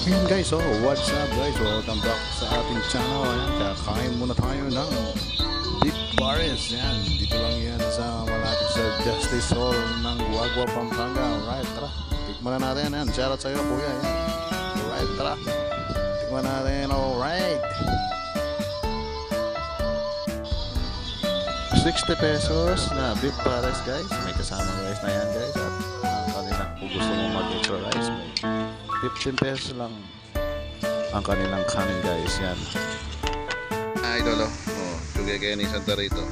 Ayan guys, oh, what's up guys? Welcome back sa ating channel. Ayan, kakain muna tayo ng beef pares. Ayan, dito lang yan sa malapit sa Justice Hall ng Guagua, Pampanga. Alright, tara. Tikman na natin. Ayan, shoutout sa iyo kuya. Ayan. Alright, tara. Tikman natin. Alright. 60 pesos na beef pares guys. May kasama guys na yan guys. At kanina kung gusto mo mag-extra rice, may 15 pesos lang ang kanilang kanin guys. Yan idol, oh, tugay kayo ni Santa Rito.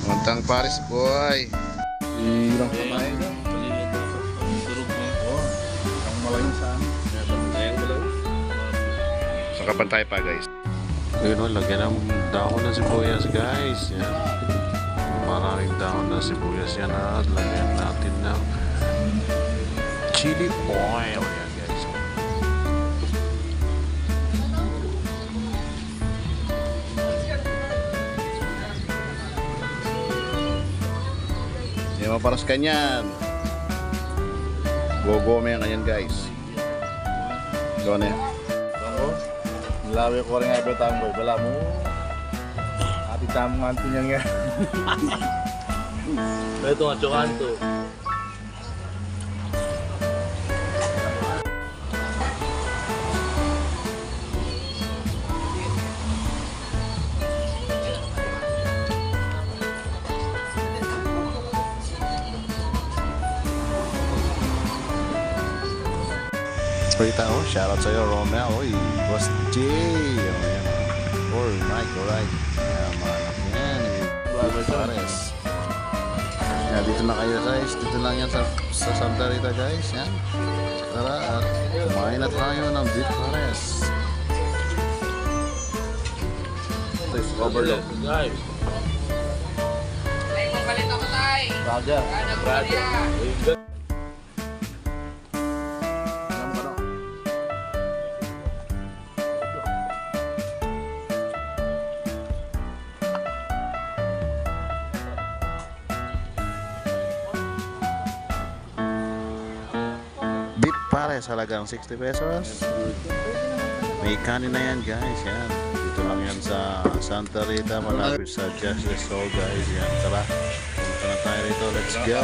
Montang Paris boy. Ilang kamay na turog mo. Oh, ang malayo saan? Nakapantay pa guys. Yun o, lagyan ng dahon ng sibuyas guys. Yan, maraming dahon ng sibuyas yan at lagyan natin ng chili oil. Yan guys. Yan maparas kanyan. Go-go yan kanyan guys. Gawin na yan. Lawi ko rin nga iba tayo boy, bala mo ati tamo nga ito niya nga. Ito nga tsukan to. Kita oh, shoutout sa'yo Romel, oy, Boss J, alright, yan, mga anak yan, Pares. Yan, dito na kayo guys, dito lang yan sa Santa Rita guys, yan. Tara, kumain na tayo ng beef pares. Overload guys. Ay, kung palit ako tayo. Raja. Beef pares, halagang 60 pesos. May kanin na yan guys, yan. Dito lang yan sa Santa Rita, malapit sa Justice Hall guys, yan. Tara, punta na tayo rito, let's go.